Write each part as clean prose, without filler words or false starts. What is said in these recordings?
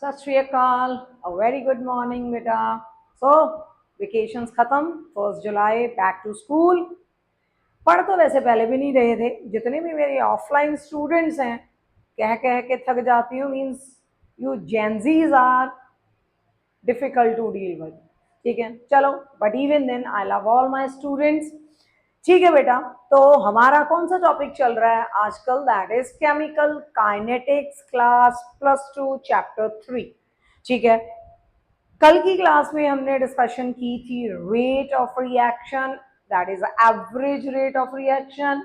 सत श्री अकाल, a very good morning बेटा। सो वेकेशंस खत्म, 1 जुलाई बैक टू स्कूल। पढ़ तो वैसे पहले भी नहीं रहे थे, जितने भी मेरे ऑफलाइन स्टूडेंट्स हैं कह कह के थक जाती हूँ। Means you Gen Zs are difficult to deal with. ठीक है, चलो, but even then I love all my students. ठीक है बेटा, तो हमारा कौन सा टॉपिक चल रहा है आजकल? That is chemical kinetics, class +2 chapter 3। ठीक है, कल की क्लास में हमने डिस्कशन की थी rate of reaction, that is average rate of reaction.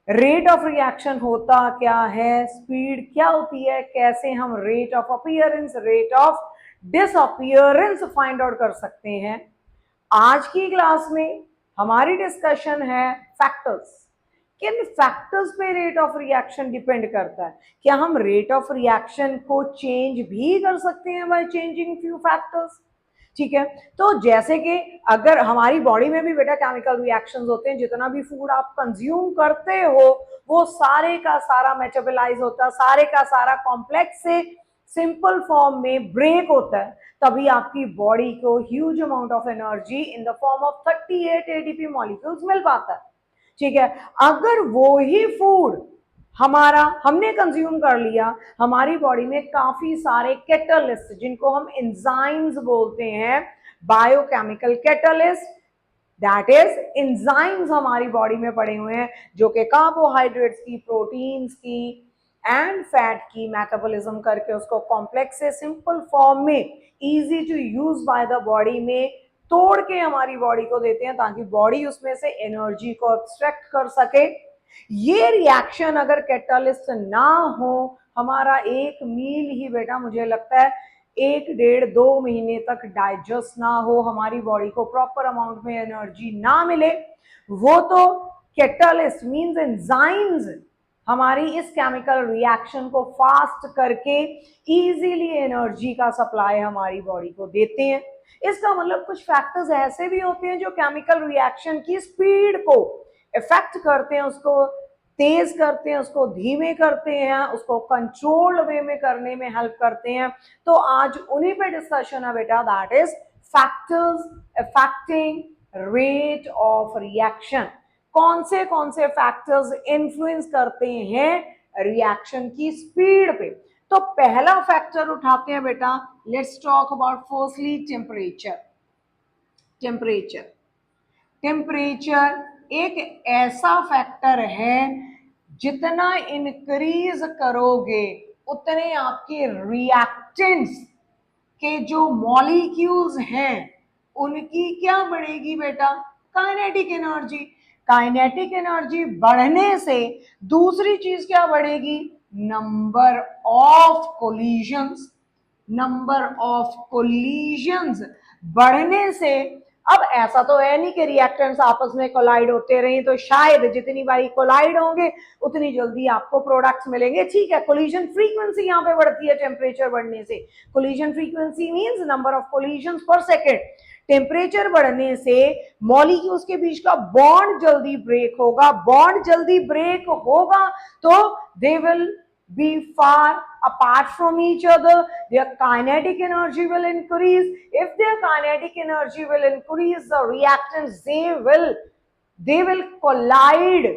Rate of reaction होता क्या है, स्पीड क्या होती है, कैसे हम rate of appearance, rate of disappearance find out कर सकते हैं। आज की क्लास में हमारी डिस्कशन है फैक्टर्स। किन फैक्टर्स पे रेट ऑफ रिएक्शन डिपेंड करता है? क्या हम रेट ऑफ रिएक्शन को चेंज भी कर सकते हैं बाय चेंजिंग फ्यू फैक्टर्स? ठीक है, तो जैसे कि अगर हमारी बॉडी में भी बेटा केमिकल रिएक्शंस होते हैं, जितना भी फूड आप कंज्यूम करते हो वो सारे का सारा मेटाबोलाइज होता है, सारे का सारा कॉम्प्लेक्स से सिंपल फॉर्म में ब्रेक होता है, तभी आपकी बॉडी को huge amount of energy in the form of 38 ATP molecules मिल पाता है। ठीक है, अगर वो ही फूड हमने कंज्यूम कर लिया, हमारी बॉडी में काफी सारे कैटलिस्ट, जिनको हम एंजाइम्स बोलते हैं, biochemical catalyst, that is enzymes हमारी बॉडी में पड़े हुए हैं, जो कि कार्बोहाइड्रेट्स की, प्रोटीन्स की एंड फैट की मेटाबॉलिज्म करके उसको कॉम्प्लेक्स से सिंपल फॉर्म में easy to use by the body में तोड़ के हमारी बॉडी को देते हैं, ताकि बॉडी उसमें से एनर्जी को एक्सट्रैक्ट कर सके। ये रिएक्शन अगर कैटालिस्ट ना हो, हमारा एक मील ही बेटा मुझे लगता है 1 डेढ़ 2 महीने तक डाइजेस्ट ना हो, हमारी बॉडी को प्रॉपर अमाउंट में एनर्जी ना मिले, वो तो कैटालिस्ट मींस एंजाइम्स हमारी इस केमिकल रिएक्शन को फास्ट करके इजीली एनर्जी का सप्लाई हमारी बॉडी को देते हैं। इसका मतलब कुछ फैक्टर्स ऐसे भी होते हैं जो केमिकल रिएक्शन की स्पीड को इफेक्ट करते हैं, उसको तेज करते हैं, उसको धीमे करते हैं, उसको कंट्रोल्ड वे में करने में हेल्प करते हैं। तो आज उन्हीं पे डिस्कशन है बेटा, that is factors affecting rate of reaction. कौन से फैक्टर्स इन्फ्लुएंस करते हैं रिएक्शन की स्पीड पे? तो पहला फैक्टर उठाते हैं बेटा, let's talk about firstly temperature. Temperature temperature एक ऐसा फैक्टर है, जितना इंक्रीज करोगे उतने आपके रिएक्टेंट्स के जो मॉलिक्यूल्स हैं उनकी क्या बढ़ेगी बेटा? Kinetic energy. काइनेटिक एनर्जी बढ़ने से दूसरी चीज क्या बढ़ेगी? Number of collisions. Number of collisions बढ़ने से, अब ऐसा तो है नहीं कि रिएक्टेंट्स आपस में कोलाइड होते रहे, तो शायद जितनी बारी कोलाइड होंगे उतनी जल्दी आपको प्रोडक्ट्स मिलेंगे। ठीक है, कोलिजन फ्रीक्वेंसी यहाँ पे बढ़ती है टेम्परेचर बढ़ने से। Collision frequency means number of collisions पर सेकेंड। टेम्परेचर बढ़ने से मॉलिक्यूल्स के बीच का बॉन्ड जल्दी ब्रेक होगा। बॉन्ड जल्दी ब्रेक होगा तो they will be far apart from each other, their kinetic energy will increase. If their kinetic energy will increase, the reactants they will collide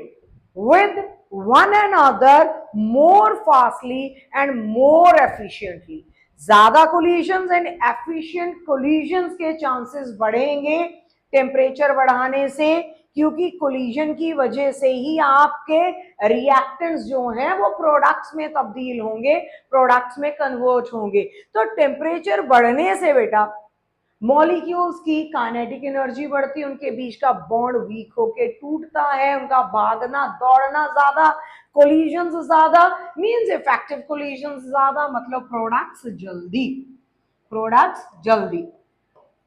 with one another more fastly and more efficiently. ज्यादा collisions and efficient collisions के chances बढ़ेंगे temperature बढ़ाने से, क्योंकि collision की वजह से ही आपके रिएक्टेंट्स जो हैं वो प्रोडक्ट्स में तब्दील होंगे, प्रोडक्ट्स में कन्वर्ट होंगे। तो टेम्परेचर बढ़ने से बेटा मॉलिक्यूल्स की काइनेटिक एनर्जी बढ़ती है, उनके बीच का बॉन्ड वीक होके टूटता है, उनका भागना दौड़ना ज्यादा, कोलिजन्स ज्यादा मींस इफेक्टिव कोलिजन्स ज्यादा, मतलब प्रोडक्ट्स जल्दी।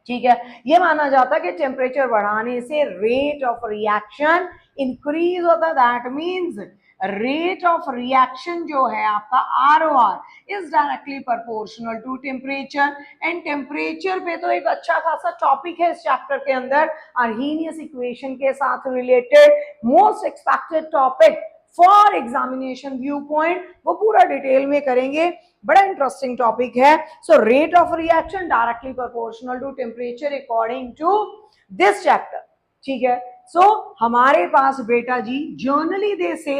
ठीक है, ये माना जाता है कि टेम्परेचर बढ़ाने से रेट ऑफ रिएक्शन इंक्रीज होता है। That means rate of reaction जो है आपका ROR is directly proportional to temperature. And temperature पे तो एक अच्छा खासा टॉपिक है इस चैप्टर के अंदर, आर्हेनियस इक्वेशन के साथ related most expected topic for examination view point, वो पूरा डिटेल में करेंगे, बड़ा इंटरेस्टिंग टॉपिक है। So rate of reaction directly proportional to temperature according to this chapter, ठीक है। सो हमारे पास बेटा जी जर्नली दे से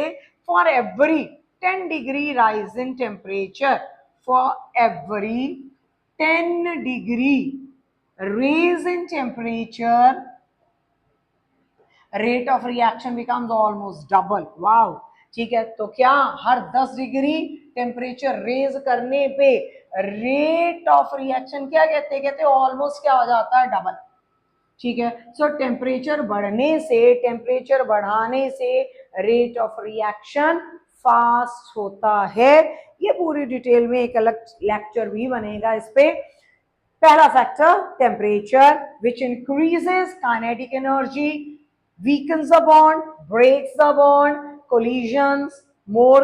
for every 10 degree rise in temperature, for every 10 degree raise in temperature, rate of reaction becomes almost double. wow, ठीक है। तो क्या हर 10 degree temperature raise करने पे रेट ऑफ रिएक्शन क्या कहते हैं, कहते हैं ऑलमोस्ट क्या हो जाता है, डबल, ठीक है। सो टेम्परेचर बढ़ने से, टेम्परेचर बढ़ाने से रेट ऑफ रिएक्शन फास्ट होता है। ये पूरी डिटेल में एक अलग लेक्चर भी बनेगा इस पे। पहला factor temperature, which increases kinetic energy, weakens the bond, breaks the bond, collisions, more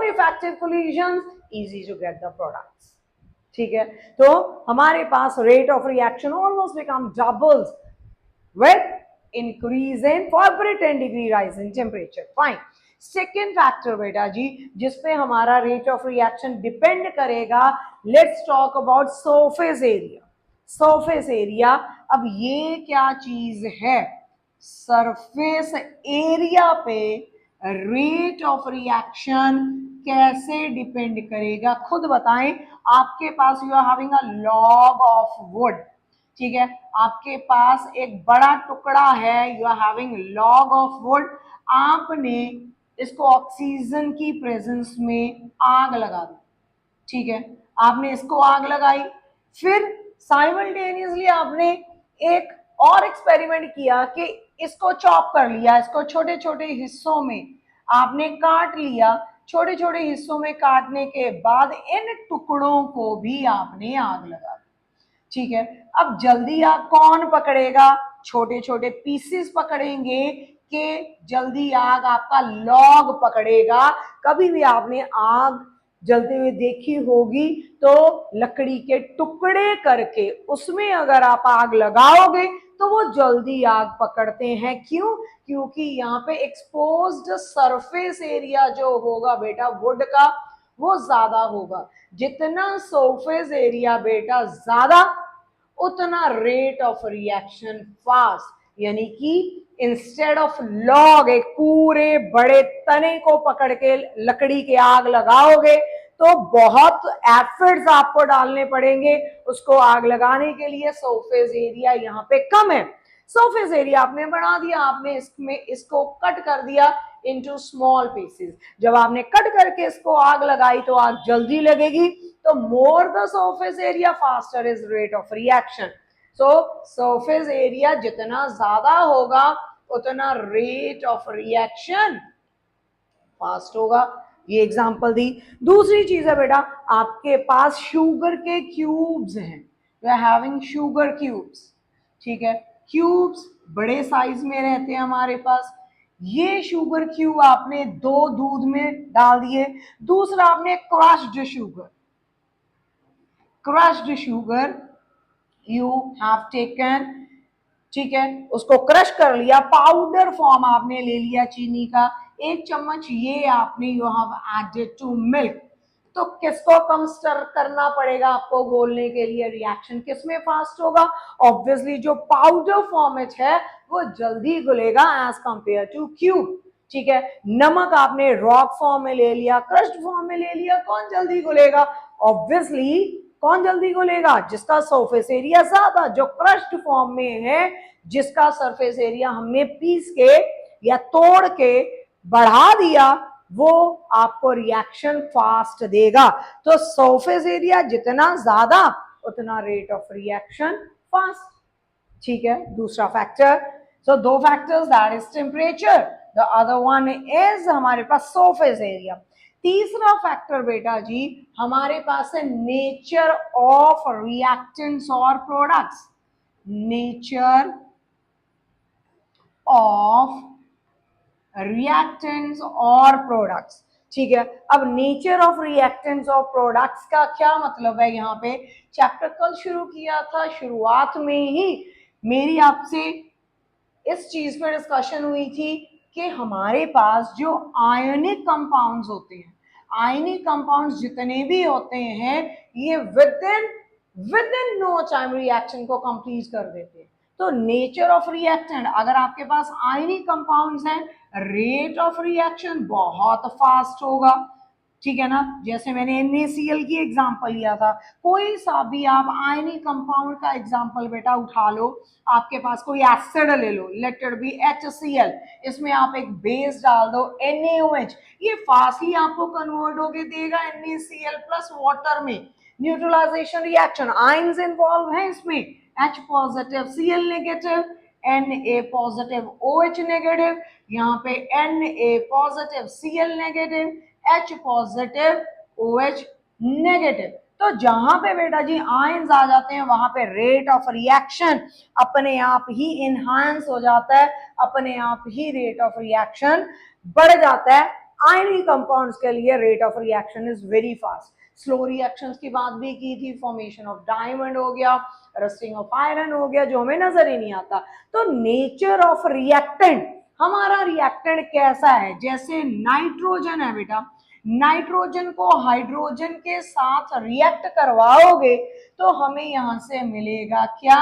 effective collisions, easy to get the products, ठीक है। तो हमारे पास rate of reaction almost become doubles with increase in for every 10 degree rise in temperature. Fine. Second factor बेटा जी जिसपे हमारा rate of reaction depend करेगा, let's talk about surface area. Surface area, अब ये क्या चीज है, सरफेस एरिया पे रेट ऑफ रिएक्शन कैसे डिपेंड करेगा, खुद बताएं। आपके पास you are having a log of wood, ठीक है, आपके पास एक बड़ा टुकड़ा है, you are having log of wood, आपने इसको ऑक्सीजन की प्रेजेंस में आग लगा दी, ठीक है, आपने इसको आग लगाई, फिर साइमल्टेनियसली आपने एक और एक्सपेरिमेंट किया कि इसको चॉप कर लिया, इसको छोटे छोटे हिस्सों में आपने काट लिया, छोटे छोटे हिस्सों में काटने के बाद इन टुकड़ों को भी आपने आग लगा दी, ठीक है। अब जल्दी आग कौन पकड़ेगा, छोटे छोटे पीसेस पकड़ेंगे कि जल्दी आग आपका लॉग पकड़ेगा। कभी भी आपने आग जलते हुए देखी होगी तो लकड़ी के टुकड़े करके उसमें अगर आप आग लगाओगे तो वो जल्दी आग पकड़ते हैं, क्यों, क्योंकि यहाँ पे एक्सपोज्ड सरफेस एरिया जो होगा बेटा वुड का वो ज्यादा होगा। जितना सरफेस एरिया बेटा ज्यादा उतना रेट ऑफ रिएक्शन फास्ट, यानी कि इंस्टेड ऑफ लॉग एक पूरे बड़े तने को पकड़ के लकड़ी के आग लगाओगे तो बहुत एफर्ट्स आपको डालने पड़ेंगे उसको आग लगाने के लिए। सरफेस एरिया यहाँ पे कम है, सरफेस एरिया आपने बढ़ा दिया, आपने इसमें इसको कट कर दिया इनटू स्मॉल पीसेस, जब आपने कट करके इसको आग लगाई तो आग जल्दी लगेगी, तो more the surface area faster is rate of reaction. So surface area जितना ज्यादा होगा उतना रेट ऑफ रिएक्शन फास्ट होगा। ये एग्जांपल दी। दूसरी चीज है बेटा आपके पास शुगर के क्यूब्स हैं, you are having sugar cubes, ठीक है, क्यूब्स बड़े साइज में रहते हैं हमारे पास। ये शुगर क्यूब आपने दो दूध में डाल दिए, दूसरा आपने crushed sugar you have taken, ठीक है, उसको क्रश कर लिया, पाउडर फॉर्म आपने ले लिया चीनी का, एक चम्मच ये आपने you have added to milk. तो किसको कम स्टर करना पड़ेगा आपको घोलने के लिए, रिएक्शन किसमें फास्ट होगा, ऑब्वियसली जो पाउडर फॉर्मेट है वो जल्दी घुलेगा एज कंपेयर टू क्यूब, ठीक है। नमक आपने रॉक फॉर्म में ले लिया, क्रश्ड फॉर्म में ले लिया, कौन जल्दी घुलेगा, ऑब्वियसली कौन जल्दी घुलेगा, जिसका सरफेस एरिया ज्यादा, जो क्रश्ड फॉर्म में है, जिसका सरफेस एरिया हमने पीस के या तोड़ के बढ़ा दिया, वो आपको रिएक्शन फास्ट देगा। तो सरफेस एरिया जितना ज्यादा उतना रेट ऑफ रिएक्शन फास्ट, ठीक है। दूसरा फैक्टर, सो दो factors, that is temperature, the other one is हमारे पास सरफेस एरिया। तीसरा फैक्टर बेटा जी हमारे पास है नेचर ऑफ रिएक्टेंट्स और प्रोडक्ट्स, नेचर ऑफ रिएक्टेंट्स और प्रोडक्ट्स, ठीक है। अब नेचर ऑफ रिएक्टेंट्स और प्रोडक्ट्स का क्या मतलब है, यहाँ पे चैप्टर कल शुरू किया था, शुरुआत में ही मेरी आपसे इस चीज पर डिस्कशन हुई थी कि हमारे पास जो आयनिक कंपाउंड्स होते हैं, आयनिक कंपाउंड्स जितने भी होते हैं ये within no time reaction को कंप्लीट कर देते हैं। तो नेचर ऑफ रिएक्टेंट, अगर आपके पास आयनिक कंपाउंड्स हैं, रेट ऑफ रिएक्शन बहुत फास्ट होगा, ठीक है ना। जैसे मैंने NaCl की एग्जांपल लिया था, कोई सा भी आप आयनिक कंपाउंड का एग्जांपल बेटा उठा लो, आपके पास कोई एसिड ले लो, लेट इट बी HCl, इसमें आप एक बेस डाल दो NaOH, ये फास्टली आपको कन्वर्ट होके देगा NaCl प्लस वाटर में। न्यूट्रलाइजेशन रिएक्शन, आयंस इन्वॉल्व है इसमें, H positive Cl negative, Na positive OH negative, यहाँ पे Na positive Cl negative, H positive OH negative. तो जहां पे बेटा जी आयंस आ जाते हैं वहां पे रेट ऑफ रिएक्शन अपने आप ही इनहांस हो जाता है, अपने आप ही रेट ऑफ रिएक्शन बढ़ जाता है। आयनिक कंपाउंड्स के लिए rate of reaction is very fast. Slow reactions की बात भी की थी, फॉर्मेशन ऑफ डायमंड हो गया, रस्टिंग ऑफ आयरन हो गया, जो हमें नजर ही नहीं आता। तो नेचर ऑफ रिएक्टेंट, हमारा रिएक्टेंट कैसा है, जैसे नाइट्रोजन है बेटा, नाइट्रोजन को हाइड्रोजन के साथ रिएक्ट करवाओगे तो हमें यहां से मिलेगा क्या,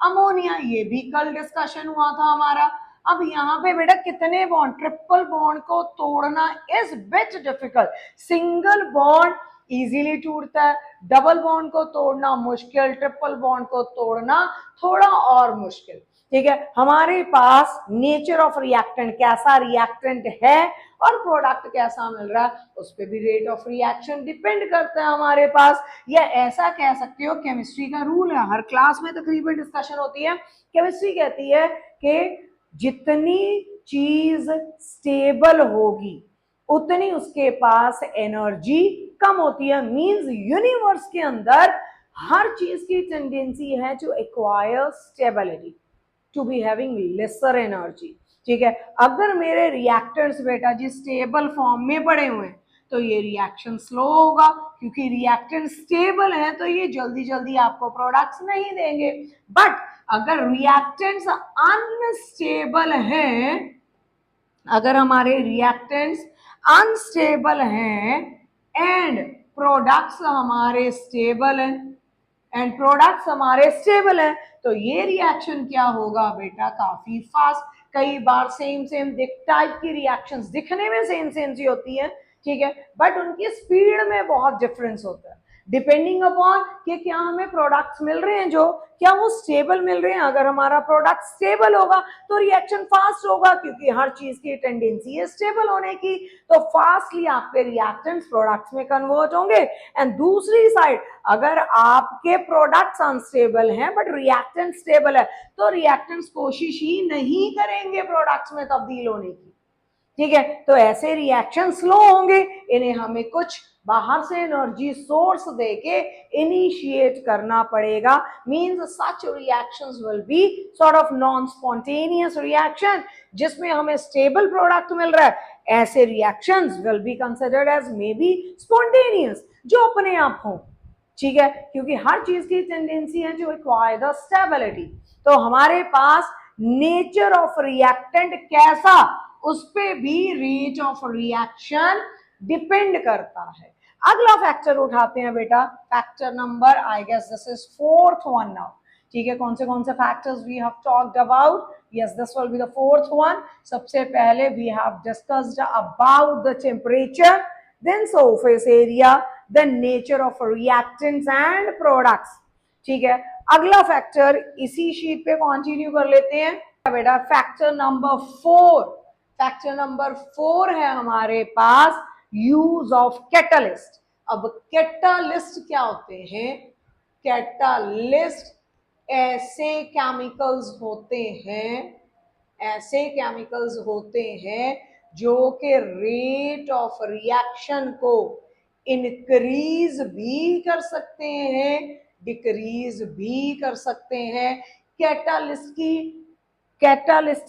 अमोनिया। ये भी कल डिस्कशन हुआ था हमारा। अब यहाँ पे बेटा कितने बॉन्ड, ट्रिपल बॉन्ड को तोड़ना is bit difficult, single bond easily टूटता है, डबल बॉन्ड को तोड़ना मुश्किल, ट्रिपल बॉन्ड को तोड़ना थोड़ा और मुश्किल, ठीक है। हमारे पास नेचर ऑफ रिएक्टेंट, कैसा रिएक्टेंट है और प्रोडक्ट कैसा मिल रहा है, उस पर भी रेट ऑफ रिएक्शन डिपेंड करता है हमारे पास। या ऐसा कह सकते हो, केमिस्ट्री का रूल है, हर क्लास में तकरीबन डिस्कशन होती है। केमिस्ट्री कहती है कि जितनी चीज स्टेबल होगी उतनी उसके पास एनर्जी कम होती है। मींस यूनिवर्स के अंदर हर चीज की टेंडेंसी है to acquire stability, to be having lesser energy, ठीक है। अगर मेरे रिएक्टेंट्स बेटा जी स्टेबल फॉर्म में पड़े हुए हैं तो ये रिएक्शन स्लो होगा, क्योंकि रिएक्टेंट स्टेबल है तो ये जल्दी जल्दी आपको प्रोडक्ट्स नहीं देंगे। बट अगर रिएक्टेंट्स अनस्टेबल हैं, अगर हमारे रिएक्टेंट्स अनस्टेबल हैं एंड प्रोडक्ट्स हमारे स्टेबल हैं, एंड प्रोडक्ट्स हमारे स्टेबल हैं, तो ये रिएक्शन क्या होगा बेटा, काफी फास्ट। कई बार सेम सेम टाइप की रिएक्शंस दिखने में सेम सेम सी होती है, ठीक है, बट उनकी स्पीड में बहुत डिफरेंस होता है, डिपेंडिंग अपॉन कि क्या हमें प्रोडक्ट्स मिल रहे हैं, जो क्या वो स्टेबल मिल रहे हैं। अगर हमारा प्रोडक्ट स्टेबल होगा तो रिएक्शन फास्ट होगा, क्योंकि हर चीज की टेंडेंसी है स्टेबल होने की, तो फास्टली आपके रिएक्टेंट्स प्रोडक्ट्स में कन्वर्ट होंगे। एंड दूसरी साइड, अगर आपके प्रोडक्ट्स अनस्टेबल हैं बट रिएक्टेंट स्टेबल है, तो रिएक्टेंट्स कोशिश ही नहीं करेंगे प्रोडक्ट्स में तब्दील होने की, ठीक है। तो ऐसे रिएक्शन स्लो होंगे, इन्हें हमें कुछ बाहर से एनर्जी सोर्स देके इनिशिएट करना पड़ेगा। Means such reactions will be sort of non spontaneous reaction, जिसमें हमें स्टेबल प्रोडक्ट मिल रहा है। ऐसे reactions will be considered as may be spontaneous, जो अपने आप हो, ठीक है, क्योंकि हर चीज की टेंडेंसी है जो रिक्वायर द स्टेबिलिटी। तो हमारे पास नेचर ऑफ रिएक्टेंट कैसा, उस पे भी रेट ऑफ रिएक्शन डिपेंड करता है। अगला फैक्टर उठाते हैं बेटा, factor number, I guess this is fourth one now, ठीक है। कौन से factors we have talked about, yes this will be the fourth one. सबसे पहले we have discussed about the temperature, then surface area, then nature of reactants and products, ठीक है। अगला factor इसी शीट पे कंटिन्यू कर लेते हैं बेटा, फैक्टर नंबर 4। फैक्टर नंबर 4 है हमारे पास यूज ऑफ कैटलिस्ट। अब कैटलिस्ट क्या होते हैं, कैटलिस्ट ऐसे केमिकल्स होते हैं, ऐसे केमिकल्स होते हैं जो कि रेट ऑफ रिएक्शन को इंक्रीज भी कर सकते हैं, डिक्रीज भी कर सकते हैं। कैटालिस्ट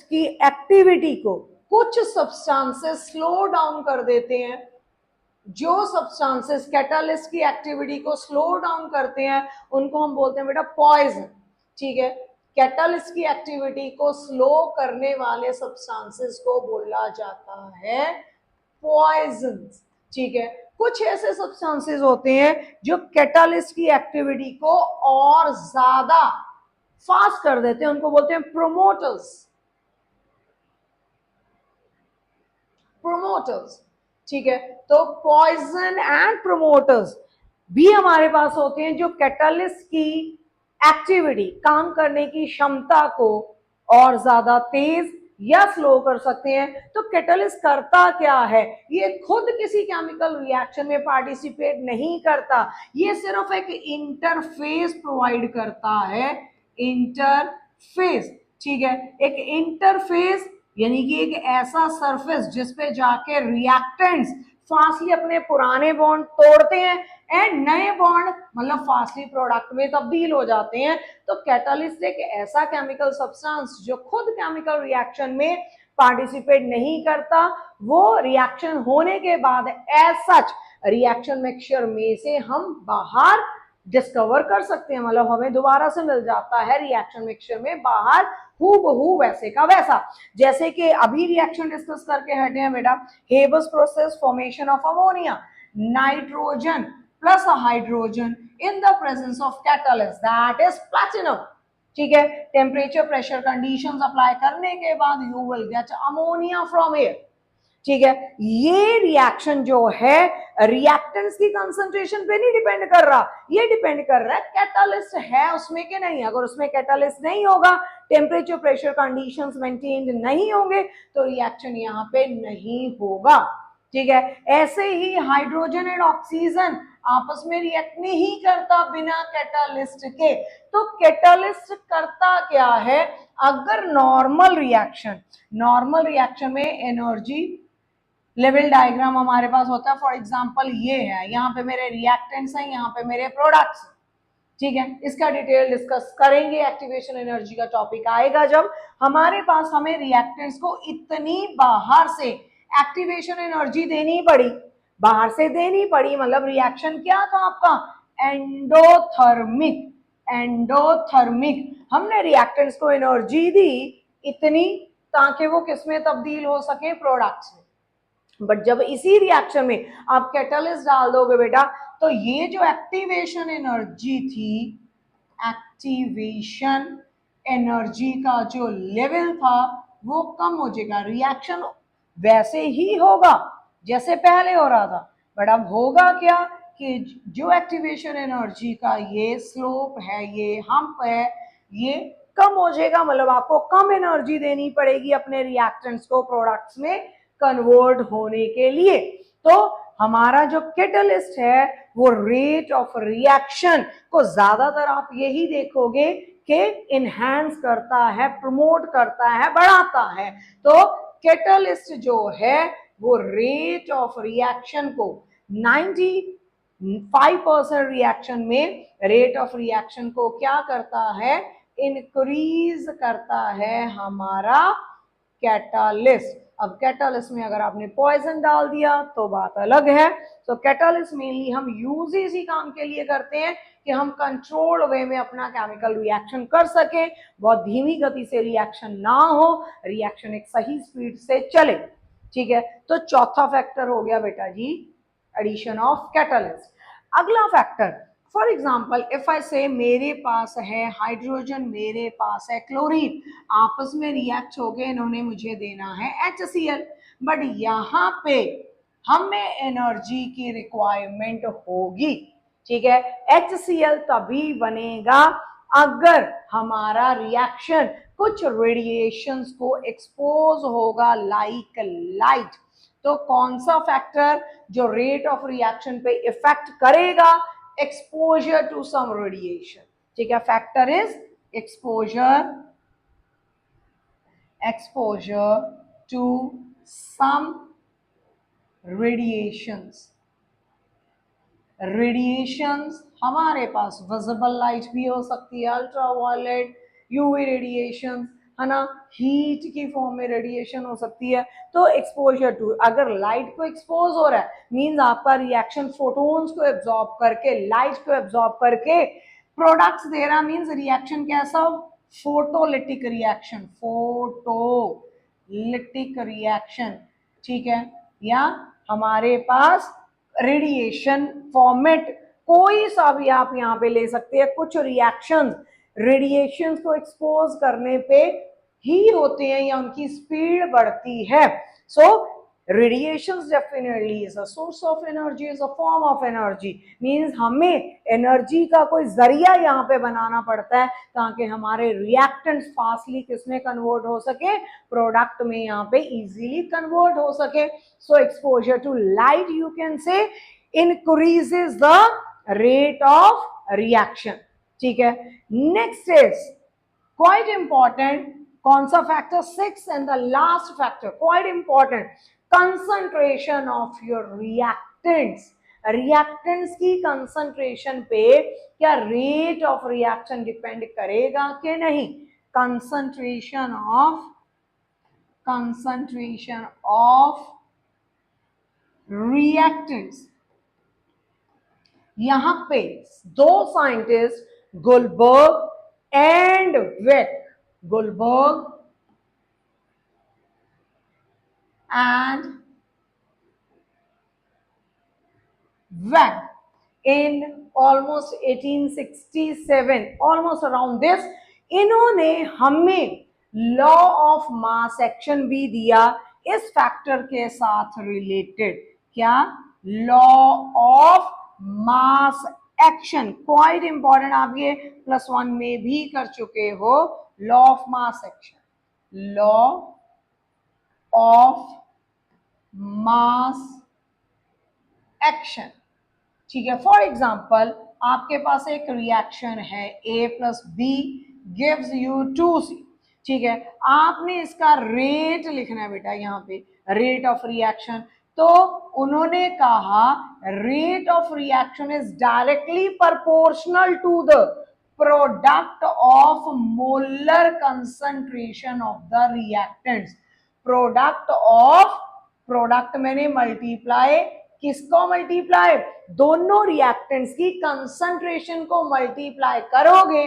की एक्टिविटी को कुछ सब्सटेंसेस स्लो डाउन कर देते हैं। जो सब्सटेंसेस कैटालिस्ट की एक्टिविटी को स्लो डाउन करते हैं उनको हम बोलते हैं बेटा पॉइजन, ठीक है। कैटलिस्ट की एक्टिविटी को स्लो करने वाले सब्सटेंसेस को बोला जाता है पॉइजन्स। ठीक है, कुछ ऐसे सब्सटेंसेस होते हैं जो कैटलिस्ट की एक्टिविटी को और ज्यादा फास्ट कर देते हैं, उनको बोलते हैं प्रोमोटर्स। प्रोमोटर्स, ठीक है, तो पॉइजन एंड प्रोमोटर्स भी हमारे पास होते हैं जो कैटलिस्ट की एक्टिविटी, काम करने की क्षमता को और ज्यादा तेज या स्लो कर सकते हैं। तो कैटलिस्ट करता क्या है, ये खुद किसी केमिकल रिएक्शन में पार्टिसिपेट नहीं करता, ये सिर्फ एक इंटरफेस प्रोवाइड करता है। इंटरफेस, ठीक है, एक इंटरफेस यानी कि एक ऐसा सरफेस जिसपे जाके रिएक्टेंट्स फास्टली अपने पुराने बॉन्ड तोड़ते हैं एंड नए बॉन्ड मतलब फास्टली प्रोडक्ट में तब्दील हो जाते हैं। तो कैटलिस्ट एक ऐसा केमिकल सब्सटेंस जो खुद केमिकल रिएक्शन में पार्टिसिपेट नहीं करता, वो रिएक्शन होने के बाद एज सच रिएक्शन मिक्सचर में से हम बाहर डिस्कवर कर सकते हैं, मतलब हमें दोबारा से मिल जाता है रिएक्शन मिक्सचर में बाहर हूबहू वैसे का वैसा। जैसे कि अभी रिएक्शन डिस्कस करके हटे हैं बेटा, habeas process, formation of ammonia, nitrogen plus hydrogen in the presence of catalyst that is platinum. ठीक है, टेम्परेचर प्रेशर कंडीशंस अप्लाई करने के बाद you will gate ammonia from air. ठीक है, ये रिएक्शन जो है रिएक्टेंट्स की कंसंट्रेशन पे नहीं डिपेंड कर रहा, ये डिपेंड कर रहा है कैटलिस्ट है उसमें कि नहीं। अगर उसमें कैटलिस्ट नहीं होगा, टेम्परेचर प्रेशर कंडीशंस मेंटेन्ड नहीं होंगे, तो रिएक्शन यहाँ पे नहीं होगा। ठीक है, ऐसे ही हाइड्रोजन एंड ऑक्सीजन आपस में रिएक्ट नहीं करता बिना कैटलिस्ट के। तो कैटलिस्ट करता क्या है, अगर नॉर्मल रिएक्शन में एनर्जी लेवल डायग्राम हमारे पास होता है, फॉर एग्जांपल ये है, यहाँ पे मेरे रिएक्टेंट्स हैं, यहाँ पे मेरे प्रोडक्ट्स। ठीक है, इसका डिटेल डिस्कस करेंगे, एक्टिवेशन एनर्जी का टॉपिक आएगा जब हमारे पास हमें रिएक्टेंट्स को इतनी बाहर से एक्टिवेशन एनर्जी देनी पड़ी, बाहर से देनी पड़ी, मतलब रिएक्शन क्या था आपका, एंडोथर्मिक। हमने रिएक्टेंट्स को एनर्जी दी इतनी ताकि वो किसमें तब्दील हो सके, प्रोडक्ट्स में। बट जब इसी रिएक्शन में आप कैटलिस्ट डाल दोगे बेटा, तो ये जो एक्टिवेशन एनर्जी थी, एक्टिवेशन एनर्जी का जो लेवल था वो कम हो जाएगा। रिएक्शन वैसे ही होगा जैसे पहले हो रहा था, बट अब होगा क्या कि जो एक्टिवेशन एनर्जी का ये स्लोप है, ये हम्प है, ये कम हो जाएगा, मतलब आपको कम एनर्जी देनी पड़ेगी अपने रिएक्टेंट्स को प्रोडक्ट्स में कन्वर्ट होने के लिए। तो हमारा जो कैटलिस्ट है वो रेट ऑफ रिएक्शन को ज्यादातर आप यही देखोगे कि इनहैंस करता है, प्रमोट करता है, बढ़ाता है। तो कैटलिस्ट जो है वो रेट ऑफ रिएक्शन को 95% रिएक्शन में रेट ऑफ रिएक्शन को क्या करता है, इंक्रीज करता है हमारा कैटालिस्ट। अब कैटालिस्ट में अगर आपने पॉइजन डाल दिया तो बात अलग है। तो कैटालिस्ट मेनली हम यूज इसी काम के लिए करते हैं कि हम कंट्रोल वे में अपना केमिकल रिएक्शन कर सकें, बहुत धीमी गति से रिएक्शन ना हो, रिएक्शन एक सही स्पीड से चले। ठीक है, तो चौथा फैक्टर हो गया बेटा जी एडिशन ऑफ कैटालिस्ट। अगला factor, for example if I से मेरे पास है हाइड्रोजन, मेरे पास है क्लोरीन, आपस में रिएक्ट हो गए, इन्होंने मुझे देना है HCl, बट यहाँ पे हमें एनर्जी की रिक्वायरमेंट होगी। ठीक है, HCl तभी बनेगा अगर हमारा रिएक्शन कुछ रेडिएशंस को एक्सपोज होगा लाइक लाइट। तो कौन सा फैक्टर जो रेट ऑफ रिएक्शन पे इफेक्ट करेगा, exposure to some radiation। ठीक है, factor is exposure to some radiations हमारे पास विजिबल लाइट भी हो सकती है, अल्ट्रावायलेट, यूवी रेडिएशन, है ना, हीट की फॉर्म में रेडिएशन हो सकती है। तो एक्सपोजर टू, अगर लाइट को एक्सपोज हो रहा है मींस आपका रिएक्शन फोटोन्स को एब्जॉर्ब करके, लाइट को एब्जॉर्ब करके प्रोडक्ट्स दे रहा, मींस रिएक्शन कैसा फोटोलिटिक रिएक्शन, फोटोलिटिक रिएक्शन, ठीक है, या हमारे पास रेडिएशन फॉर्मेट, कोई सा भी आप यहाँ पे ले सकते हैं। कुछ रिएक्शंस रेडिएशन को एक्सपोज करने पे ही होते हैं या उनकी स्पीड बढ़ती है। सो radiations definitely is a source of energy, is a form of energy, means हमें एनर्जी का कोई जरिया यहाँ पे बनाना पड़ता है ताकि हमारे रिएक्टेंट्स फास्टली किसमें कन्वर्ट हो सके, प्रोडक्ट में यहाँ पे इजीली कन्वर्ट हो सके। So exposure to light you can say increases the rate of reaction, ठीक है। नेक्स्ट इज क्वाइट इंपॉर्टेंट, कौन सा factor, 6 and the last factor quite important, concentration of your reactants. Reactants की कंसंट्रेशन पे क्या rate of reaction depend करेगा कि नहीं? कंसंट्रेशन ऑफ रिएक्टेंट्स, यहां पे दो scientist Guldberg and Waage, Guldberg and Weck in almost 1867, almost around this, इन्होंने हमें लॉ ऑफ मास एक्शन भी दिया इस फैक्टर के साथ रिलेटेड। क्या? Law of mass action, quite important, आप ये +1 में भी कर चुके हो। Law of mass action, law of mass action, ठीक है। फॉर एग्जाम्पल आपके पास एक रिएक्शन है A + B gives you 2C, ठीक है। आपने इसका रेट लिखना है बेटा, यहाँ पे रेट ऑफ रिएक्शन। तो उन्होंने कहा rate of reaction is directly proportional to the product of molar concentration of the reactants. Product of, product मैंने मल्टीप्लाई, किसको मल्टीप्लाई? दोनों रिएक्टेंट्स की कंसंट्रेशन को मल्टीप्लाई करोगे,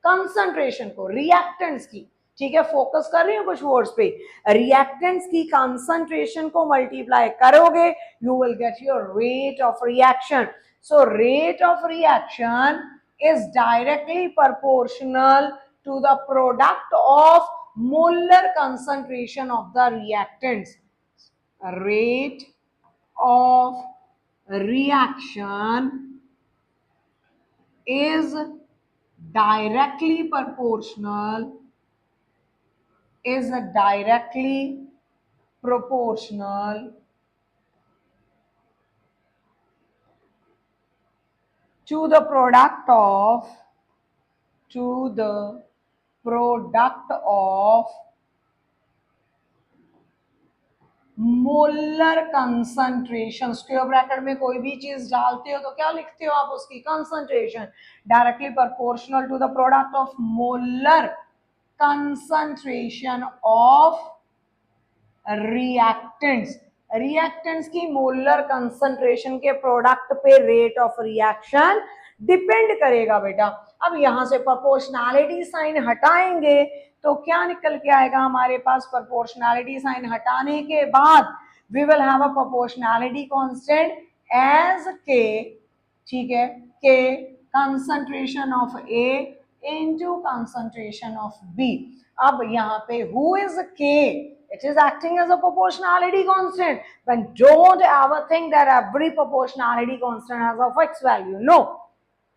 कंसंट्रेशन को, रिएक्टेंट्स की, ठीक है। फोकस कर रही हूं कुछ वर्ड्स पे। रिएक्टेंट्स की कंसंट्रेशन को मल्टीप्लाई करोगे, you will get your rate of reaction. So rate of reaction is directly proportional to the product of molar concentration of the reactants. Rate of reaction is directly proportional to the product of molar concentration. Square bracket में कोई भी चीज डालते हो तो क्या लिखते हो आप? उसकी concentration. Directly proportional to the product of molar concentration of reactants. Reactants की मोलर कंसंट्रेशन के प्रोडक्ट पे रेट ऑफ रिएक्शन डिपेंड करेगा बेटा। अब यहां से प्रोपोर्शनैलिटी साइन हटाएंगे तो क्या निकल के आएगा हमारे पास? प्रोपोर्शनैलिटी साइन हटाने के बाद we will have a proportionality constant as K, ठीक है, K concentration of A into concentration of B. अब यहाँ पे who is K? It is acting as a proportionality constant. But don't ever think that every proportionality constant has a fixed value. No.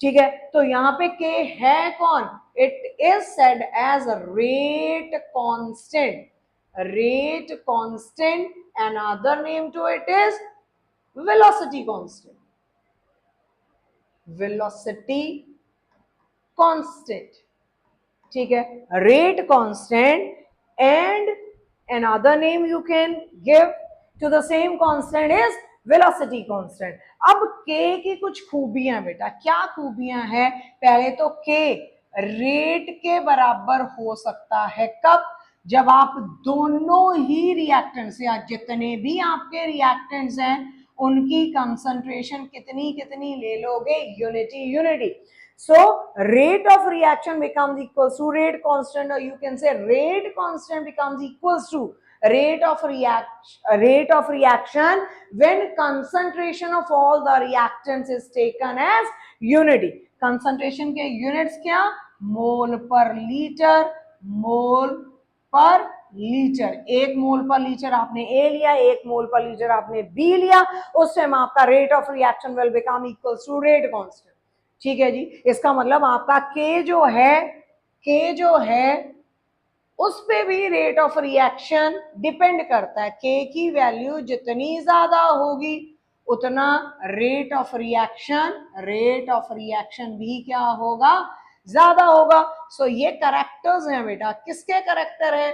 ठीक है, तो यहाँ पे k है कौन? It is said as a rate constant. Rate constant. Another name to it is velocity constant. Velocity constant. ठीक है, rate constant and another name you can give to the same constant is velocity constant. अब k की कुछ खूबियां बेटा, क्या खूबियां हैं? पहले तो k रेट के बराबर हो सकता है, कब? जब आप दोनों ही रिएक्टेंट्स या जितने भी आपके रिएक्टेंट्स हैं उनकी कंसंट्रेशन कितनी कितनी ले लोगे? Unity unity. So rate of reaction becomes equals to rate constant, or you can say rate constant becomes equals to rate of reaction when concentration of all the reactants is taken as unity. concentration के units क्या, मोल पर litre, मोल पर litre, एक मोल पर litre आपने ए लिया, एक मोल पर लीटर आपने बी लिया, उस टाइम आपका rate of reaction will become equals to rate constant. ठीक है जी, इसका मतलब आपका के जो है उस पे भी रेट ऑफ रिएक्शन डिपेंड करता है। के की वैल्यू जितनी ज्यादा होगी उतना रेट ऑफ रिएक्शन भी क्या होगा, ज्यादा होगा। सो ये करेक्टर्स हैं बेटा, किसके करेक्टर है,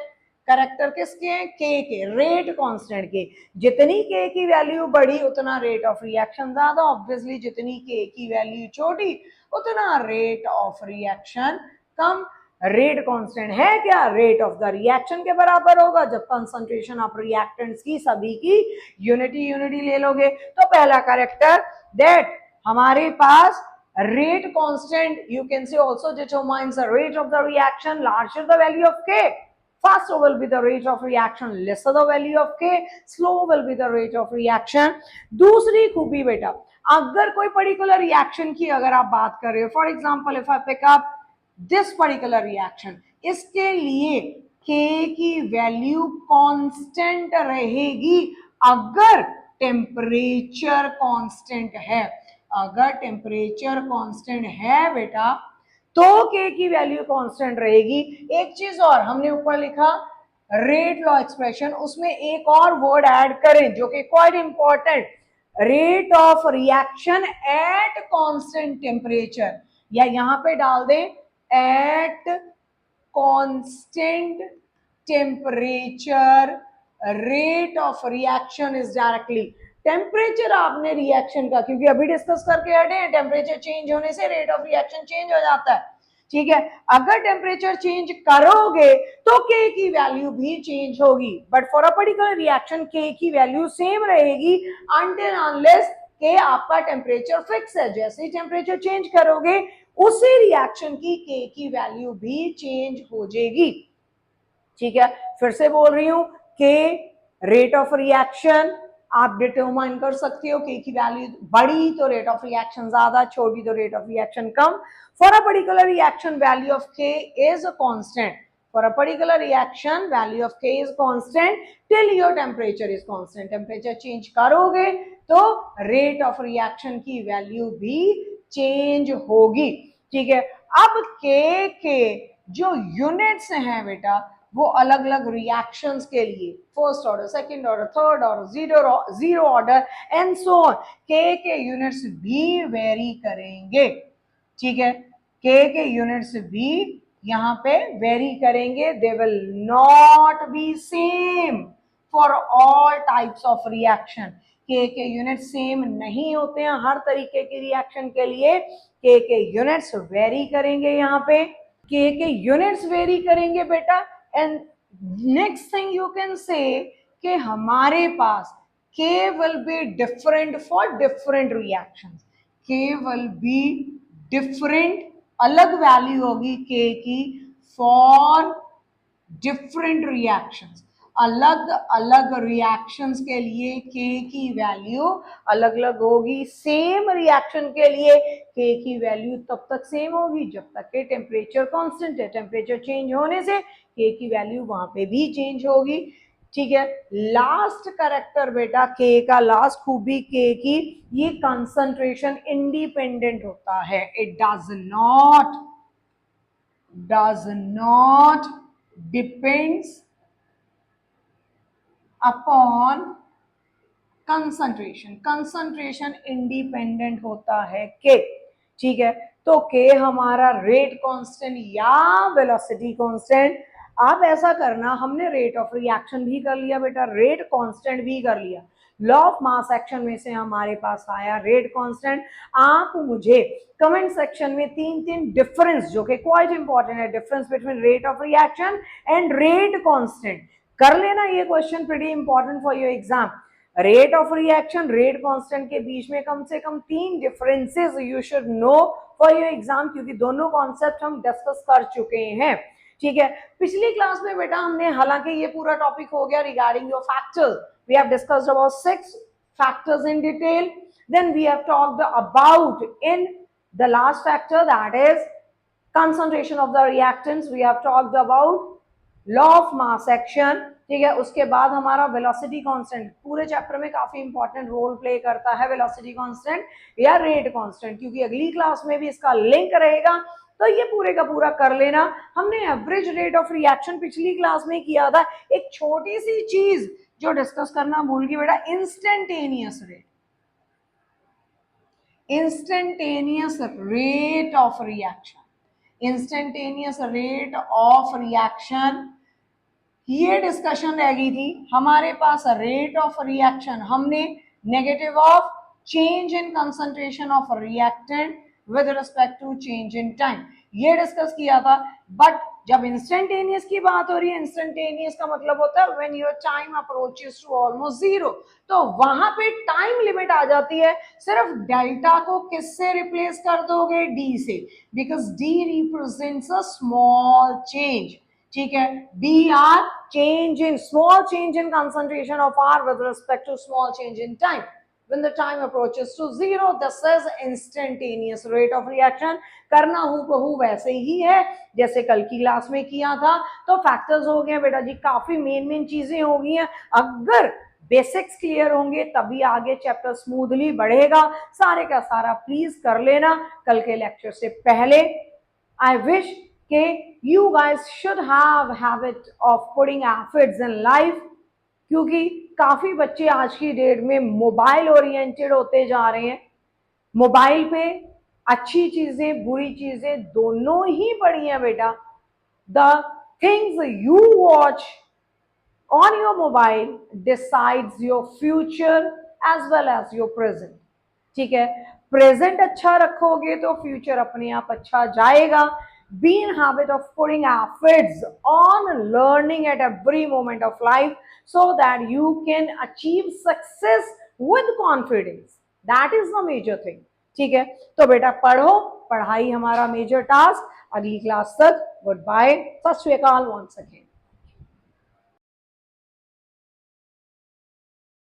करेक्टर किसके हैं, के रेट कांस्टेंट के। जितनी के की वैल्यू बढ़ी उतना रेट ऑफ रिएक्शन ज्यादा, ऑब्वियसली जितनी के की वैल्यू छोटी उतना rate of reaction come. Rate constant है क्या, रेट ऑफ द रिएक्शन के बराबर होगा जब कंसंट्रेशन ऑफ रिएक्टेंट्स की सभी की यूनिटी ले लोगे। तो पहला करेक्टर दैट हमारे पास rate constant you can say also determines the rate of the reaction, larger the value of k, faster will be the rate of reaction, lesser the value of k, slow will be the rate of reaction। दूसरी खूबी बेटा, अगर कोई particular reaction की अगर आप बात कर रहे हो, for example if I pick up this particular reaction, इसके लिए k की वैल्यू कांस्टेंट रहेगी अगर टेम्परेचर कांस्टेंट है। अगर टेम्परेचर कांस्टेंट है बेटा तो के की वैल्यू कांस्टेंट रहेगी। एक चीज और, हमने ऊपर लिखा रेट लॉ एक्सप्रेशन, उसमें एक और वर्ड ऐड करें जो कि quite important, rate of reaction at constant temperature, या यहां पे डाल दें at constant temperature rate of reaction is directly, temperature आपने रिएक्शन का, क्योंकि अभी डिस्कस करके हटे हैं, टेम्परेचर चेंज होने से रेट ऑफ रिएक्शन चेंज हो जाता है। ठीक है, अगर टेम्परेचर चेंज करोगे तो के की वैल्यू भी चेंज होगी, but for a particular reaction के की वैल्यू सेम रहेगी अनटिल अनलेस के आपका टेम्परेचर फिक्स है। जैसे ही टेम्परेचर चेंज करोगे उसी रिएक्शन की के की वैल्यू भी चेंज हो जाएगी। ठीक है, फिर से बोल रही हूं, के रेट ऑफ रिएक्शन आप डिटरमाइन कर सकते हो, के की वैल्यू बड़ी तो रेट ऑफ रिएक्शन ज्यादा, छोटी तो रेट ऑफ रिएक्शन कम। For a particular reaction value of K is constant, for a particular reaction value of K is constant till your temperature is constant. Temperature change करोगे तो rate of reaction की value भी change होगी। ठीक है, अब के जो यूनिट्स हैं बेटा वो अलग अलग रिएक्शंस के लिए, first order, second order, third order, zero order and so on, के यूनिट्स भी वेरी करेंगे। ठीक है, के यूनिट्स भी यहां पे वेरी करेंगे, they will not be same for all types of reaction. के यूनिट सेम नहीं होते हैं हर तरीके की रिएक्शन के लिए, के यूनिट्स वेरी करेंगे, यहाँ पे के यूनिट्स वेरी करेंगे बेटा। And next thing you can से कि हमारे पास के will be different for different reactions, के विल बी डिफरेंट, अलग वैल्यू होगी के की फॉर डिफरेंट रिएक्शंस, अलग अलग रिएक्शंस के लिए के की वैल्यू अलग अलग होगी। सेम रिएक्शन के लिए के की वैल्यू तब तक सेम होगी जब तक के टेम्परेचर कांस्टेंट है, टेम्परेचर चेंज होने से के की वैल्यू वहां पे भी चेंज होगी। ठीक है, लास्ट करेक्टर बेटा के का, लास्ट खूबी के की, ये कंसंट्रेशन इंडिपेंडेंट होता है, it does not depends upon concentration, concentration independent होता है के। ठीक है, तो के हमारा रेट कांस्टेंट या वेलोसिटी कांस्टेंट। आप ऐसा करना, हमने रेट ऑफ रिएक्शन भी कर लिया बेटा, रेट कांस्टेंट भी कर लिया, लॉ ऑफ मास एक्शन में से हमारे पास आया रेट कांस्टेंट। आप मुझे कमेंट सेक्शन में तीन डिफरेंस, जो कि क्वाइट इंपॉर्टेंट है, difference between rate of reaction and rate constant कर लेना। ये question pretty important for your exam. Rate of reaction, rate constant के बीच में कम से कम 3 differences you should know for your exam, क्योंकि दोनों कॉन्सेप्ट हम डिस्कस कर चुके हैं, ठीक है। पिछली क्लास में बेटा हमने, हालांकि ये पूरा टॉपिक हो गया regarding your factors, we have discussed about 6 factors in detail. Then we have talked about in the last factor, that is concentration of the reactants. We have talked about law of mass action, ठीक है। उसके बाद हमारा velocity constant, पूरे chapter में काफी important role play करता है वेलोसिटी कांस्टेंट या रेट कांस्टेंट, क्योंकि अगली क्लास में भी इसका लिंक रहेगा, तो ये पूरे का पूरा कर लेना। हमने एवरेज रेट ऑफ रिएक्शन पिछली क्लास में किया था। एक छोटी सी चीज जो डिस्कस करना भूल गई बेटा, instantaneous rate, instantaneous rate of reaction, instantaneous rate of reaction, ये डिस्कशन रह गई थी हमारे पास। रेट ऑफ रिएक्शन हमने negative of change in concentration of reactant with respect to change in time, ये डिस्कस किया था। बट जब इंस्टेंटेनियस की बात हो रही है, इंस्टेंटेनियस का मतलब होता है when your time approaches to almost zero, तो वहां पे टाइम लिमिट आ जाती है। सिर्फ डेल्टा को किससे रिप्लेस कर दोगे? डी से, because D represents a small change, ठीक है। B R change in, small change in concentration of R with respect to small change in time. When the time approaches to zero, this is instantaneous rate of reaction। करना हूबहू वैसे ही है जैसे कल की class में किया था। तो फैक्टर्स हो गए बेटा जी, काफी मेन चीजें हो गई हैं। अगर बेसिक्स क्लियर होंगे तभी आगे चैप्टर स्मूथली बढ़ेगा। सारे का सारा प्लीज कर लेना कल के लेक्चर से पहले। आई विश के you guys should have habit of putting efforts in life, क्योंकि काफी बच्चे आज की डेट में मोबाइल ओरिएंटेड होते जा रहे हैं। मोबाइल पे अच्छी चीजें बुरी चीजें दोनों ही पड़ी हैं बेटा। The things you watch on your mobile decides your future as well as your present, ठीक है। प्रेजेंट अच्छा रखोगे तो फ्यूचर अपने आप अच्छा जाएगा। Be in habit of putting efforts on learning at every moment of life so that you can achieve success with confidence. That is the major thing, ठीक है। तो बेटा पढ़ो, पढ़ाई हमारा मेजर टास्क। अगली क्लास तक गुड बाय, सत श्री अकाल once again।